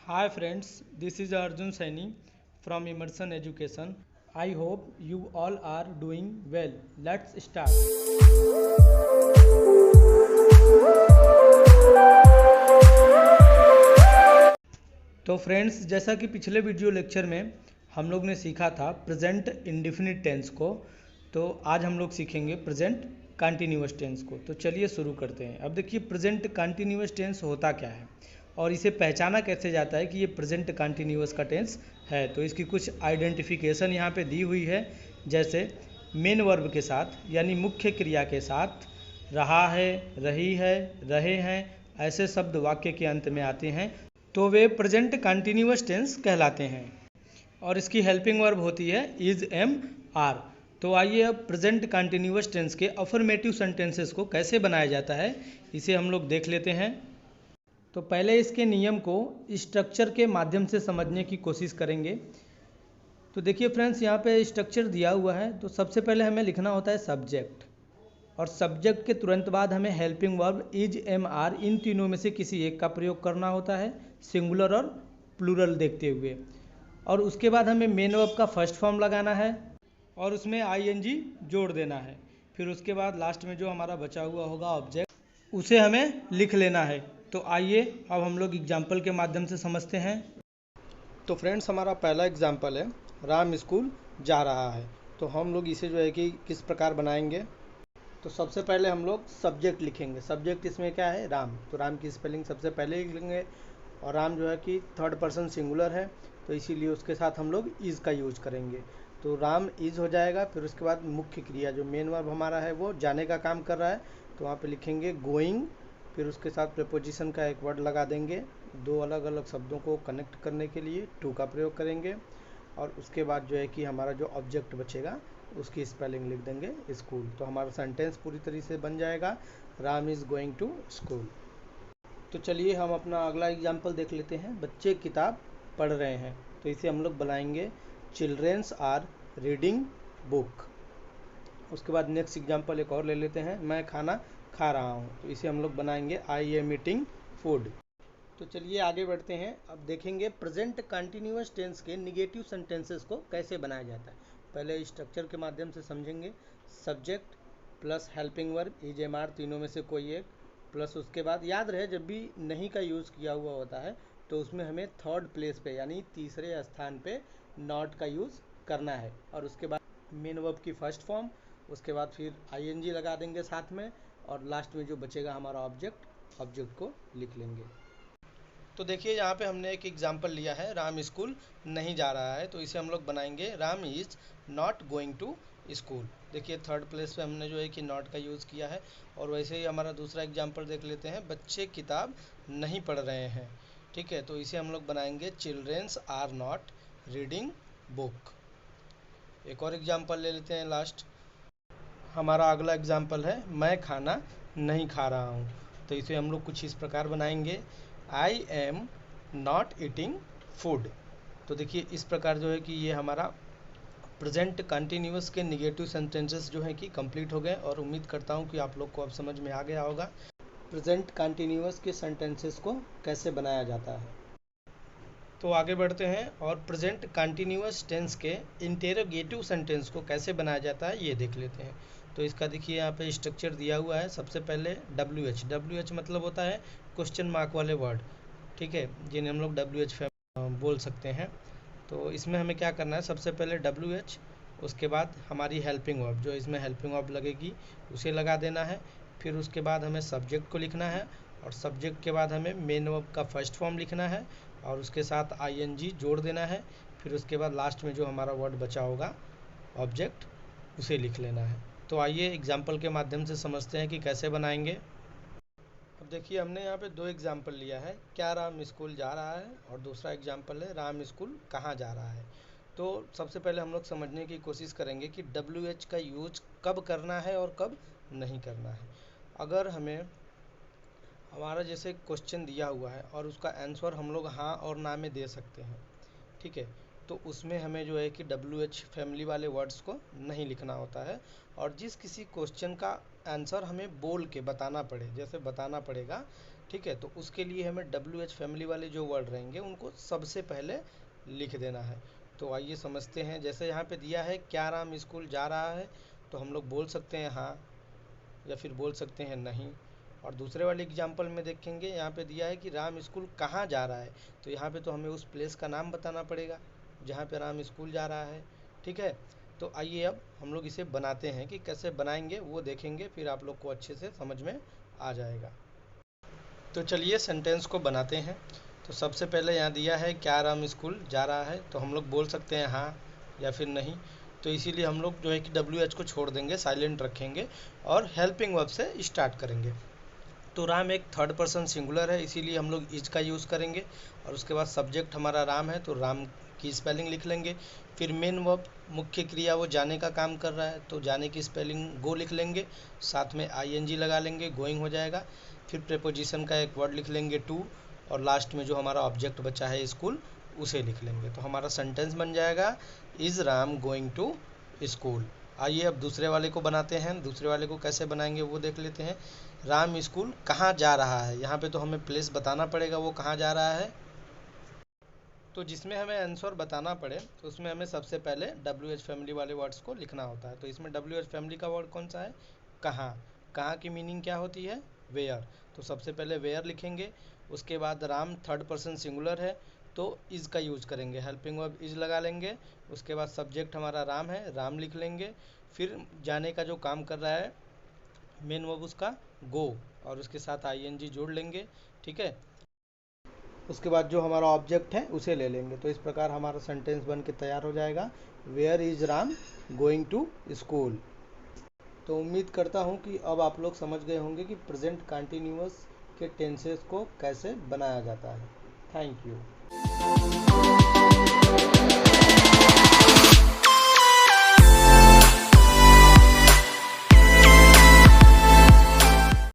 Hi friends, this is Arjun Saini from Immersion Education. I hope you all are doing well. Let's start. तो friends, जैसा कि पिछले video lecture में हम लोग ने सीखा था प्रेजेंट इंडेफिनिट टेंस को, तो आज हम लोग सीखेंगे प्रेजेंट कंटिन्यूअस टेंस को। तो चलिए शुरू करते हैं। अब देखिए प्रेजेंट कंटिन्यूअस टेंस होता क्या है और इसे पहचाना कैसे जाता है कि ये प्रेजेंट कंटिन्यूअस का टेंस है। तो इसकी कुछ आइडेंटिफिकेशन यहाँ पे दी हुई है, जैसे मेन वर्ब के साथ यानी मुख्य क्रिया के साथ रहा है, रही है, रहे हैं, ऐसे शब्द वाक्य के अंत में आते हैं तो वे प्रेजेंट कंटिन्यूअस टेंस कहलाते हैं। और इसकी हेल्पिंग वर्ब होती है इज, एम, आर। तो आइए अब प्रेजेंट कंटिन्यूअस टेंस के अफर्मेटिव सेंटेंसेस को कैसे बनाया जाता है इसे हम लोग देख लेते हैं। तो पहले इसके नियम को स्ट्रक्चर के माध्यम से समझने की कोशिश करेंगे। तो देखिए फ्रेंड्स, यहाँ पे स्ट्रक्चर दिया हुआ है। तो सबसे पहले हमें लिखना होता है सब्जेक्ट, और सब्जेक्ट के तुरंत बाद हमें helping verb is, am, are, इन तीनों में से किसी एक का प्रयोग करना होता है, सिंगुलर और प्लूरल देखते हुए। और उसके बाद हमें मेन वर्ब का फर्स्ट फॉर्म लगाना है और उसमें आईएनजी जोड़ देना है। फिर उसके बाद लास्ट में जो हमारा बचा हुआ होगा ऑब्जेक्ट, उसे हमें लिख लेना है। तो आइए अब हम लोग एग्जाम्पल के माध्यम से समझते हैं। तो फ्रेंड्स, हमारा पहला एग्जाम्पल है राम स्कूल जा रहा है। तो हम लोग इसे जो है कि किस प्रकार बनाएंगे। तो सबसे पहले हम लोग सब्जेक्ट लिखेंगे। सब्जेक्ट इसमें क्या है, राम। तो राम की स्पेलिंग सबसे पहले लिखेंगे, और राम जो है कि थर्ड पर्सन सिंगुलर है, तो इसीलिए उसके साथ हम लोग इज़ का यूज करेंगे। तो राम इज़ हो जाएगा। फिर उसके बाद मुख्य क्रिया जो मेन वर्ब हमारा है वो जाने का काम कर रहा है, तो वहाँ पे लिखेंगे गोइंग। फिर उसके साथ प्रीपोजिशन का एक वर्ड लगा देंगे, दो अलग अलग शब्दों को कनेक्ट करने के लिए टू का प्रयोग करेंगे। और उसके बाद जो है कि हमारा जो ऑब्जेक्ट बचेगा उसकी स्पेलिंग लिख देंगे स्कूल। तो हमारा सेंटेंस पूरी तरीके से बन जाएगा, Ram is going to school. तो चलिए हम अपना अगला एग्जाम्पल देख लेते हैं। बच्चे किताब पढ़ रहे हैं, तो इसे हम लोग बनाएंगे चिल्ड्रेंस आर रीडिंग बुक। उसके बाद नेक्स्ट एग्जाम्पल एक और ले लेते हैं, मैं खाना खा रहा हूँ, तो इसे हम लोग बनाएंगे आई एम ईटिंग फूड। तो चलिए आगे बढ़ते हैं। अब देखेंगे प्रेजेंट कंटिन्यूअस टेंस के निगेटिव सेंटेंसेस को कैसे बनाया जाता है। पहले स्ट्रक्चर के माध्यम से समझेंगे। Subject plus helping verb is, am, are, तीनों में से कोई एक, प्लस उसके बाद याद रहे जब भी नहीं का यूज़ किया हुआ होता है तो उसमें हमें थर्ड प्लेस पे यानी तीसरे स्थान पे नॉट का यूज़ करना है। और उसके बाद मेन वर्ब की फर्स्ट फॉर्म, उसके बाद फिर आईएनजी लगा देंगे साथ में, और लास्ट में जो बचेगा हमारा ऑब्जेक्ट को लिख लेंगे। तो देखिए यहाँ पे हमने एक एग्जाम्पल लिया है, राम स्कूल नहीं जा रहा है, तो इसे हम लोग बनाएंगे Ram is not going to school. देखिए थर्ड प्लेस पे हमने जो है कि नॉट का यूज़ किया है। और वैसे ही हमारा दूसरा एग्जाम्पल देख लेते हैं, बच्चे किताब नहीं पढ़ रहे हैं। ठीक है, तो इसे हम लोग बनाएंगे childrens are not reading book. एक और एग्जाम्पल ले लेते हैं लास्ट। हमारा अगला एग्जाम्पल है मैं खाना नहीं खा रहा हूँ, तो इसे हम लोग कुछ इस प्रकार बनाएंगे, I am not eating food. तो देखिए इस प्रकार जो है कि ये हमारा प्रेजेंट कंटिन्यूअस के निगेटिव सेंटेंसेस जो हैं कि कंप्लीट हो गए, और उम्मीद करता हूँ कि आप लोग को अब समझ में आ गया होगा प्रेजेंट कंटिन्यूअस के सेंटेंसेस को कैसे बनाया जाता है। तो आगे बढ़ते हैं और प्रेजेंट कंटिन्यूअस टेंस के इंटेरोगेटिव सेंटेंस को कैसे बनाया जाता है ये देख लेते हैं। तो इसका देखिए यहाँ पे स्ट्रक्चर दिया हुआ है। सबसे पहले डब्ल्यू एच मतलब होता है क्वेश्चन मार्क वाले वर्ड, ठीक है, जिन्हें हम लोग WH बोल सकते हैं। तो इसमें हमें क्या करना है, सबसे पहले WH, उसके बाद हमारी हेल्पिंग वर्ब, जो इसमें हेल्पिंग वर्ब लगेगी उसे लगा देना है। फिर उसके बाद हमें सब्जेक्ट को लिखना है, और सब्जेक्ट के बाद हमें मेन वर्ब का फर्स्ट फॉर्म लिखना है, और उसके साथ आईएनजी जोड़ देना है। फिर उसके बाद लास्ट में जो हमारा वर्ड बचा होगा ऑब्जेक्ट, उसे लिख लेना है। तो आइए एग्जाम्पल के माध्यम से समझते हैं कि कैसे बनाएंगे। अब देखिए हमने यहाँ पे दो एग्जाम्पल लिया है, क्या राम स्कूल जा रहा है, और दूसरा एग्जाम्पल है राम स्कूल कहाँ जा रहा है। तो सबसे पहले हम लोग समझने की कोशिश करेंगे कि WH का यूज कब करना है और कब नहीं करना है। अगर हमें हमारा जैसे क्वेश्चन दिया हुआ है और उसका आंसर हम लोग हाँ और ना में दे सकते हैं, ठीक है, तो उसमें हमें जो है कि WH फैमिली वाले वर्ड्स को नहीं लिखना होता है। और जिस किसी क्वेश्चन का आंसर हमें बोल के बताना पड़े, जैसे बताना पड़ेगा ठीक है। तो उसके लिए हमें WH फैमिली वाले जो वर्ड रहेंगे उनको सबसे पहले लिख देना है। तो आइए समझते हैं। जैसे यहाँ पे दिया है क्या राम स्कूल जा रहा है, तो हम लोग बोल सकते हैं हाँ, या फिर बोल सकते हैं नहीं। और दूसरे वाले एग्जाम्पल में देखेंगे, यहाँ पे दिया है कि राम स्कूल कहाँ जा रहा है, तो यहाँ पे तो हमें उस प्लेस का नाम बताना पड़ेगा जहाँ पे राम स्कूल जा रहा है। ठीक है। तो आइए अब हम लोग इसे बनाते हैं, कि कैसे बनाएंगे वो देखेंगे, फिर आप लोग को अच्छे से समझ में आ जाएगा। तो चलिए सेंटेंस को बनाते हैं। तो सबसे पहले यहाँ दिया है क्या राम स्कूल जा रहा है, तो हम लोग बोल सकते हैं हाँ या फिर नहीं। तो इसीलिए हम लोग जो है कि WH को छोड़ देंगे, साइलेंट रखेंगे और हेल्पिंग वर्ब से स्टार्ट करेंगे। तो राम एक थर्ड पर्सन सिंगुलर है, इसीलिए हम लोग इज का यूज़ करेंगे। और उसके बाद सब्जेक्ट हमारा राम है, तो राम की स्पेलिंग लिख लेंगे। फिर मेन वर्ब, मुख्य क्रिया, वो जाने का काम कर रहा है, तो जाने की स्पेलिंग गो लिख लेंगे, साथ में ING लगा लेंगे, गोइंग हो जाएगा। फिर प्रेपोजिशन का एक वर्ड लिख लेंगे टू, और लास्ट में जो हमारा ऑब्जेक्ट बचा है स्कूल, उसे लिख लेंगे। तो हमारा सेंटेंस बन जाएगा is Ram going to school. आइए अब दूसरे वाले को बनाते हैं। दूसरे वाले को कैसे बनाएंगे वो देख लेते हैं। राम स्कूल कहाँ जा रहा है, यहाँ पे तो हमें प्लेस बताना पड़ेगा वो कहाँ जा रहा है। तो जिसमें हमें आंसर बताना पड़े, तो उसमें हमें सबसे पहले WH फैमिली वाले वर्ड्स को लिखना होता है। तो इसमें WH फैमिली का वर्ड कौन सा है, कहाँ। कहाँ की मीनिंग क्या होती है, वेयर। तो सबसे पहले वेयर लिखेंगे। उसके बाद राम थर्ड पर्सन सिंगुलर है, तो इज़ का यूज करेंगे, हेल्पिंग वर्ब इज़ लगा लेंगे। उसके बाद सब्जेक्ट हमारा राम है, राम लिख लेंगे। फिर जाने का जो काम कर रहा है, मेन वर्ब उसका गो, और उसके साथ ING जोड़ लेंगे। ठीक है। उसके बाद जो हमारा ऑब्जेक्ट है उसे ले लेंगे। तो इस प्रकार हमारा सेंटेंस बन के तैयार हो जाएगा, where is Ram going to school. तो उम्मीद करता हूँ कि अब आप लोग समझ गए होंगे कि प्रेजेंट कंटिन्यूअस के टेंसेस को कैसे बनाया जाता है। Thank you.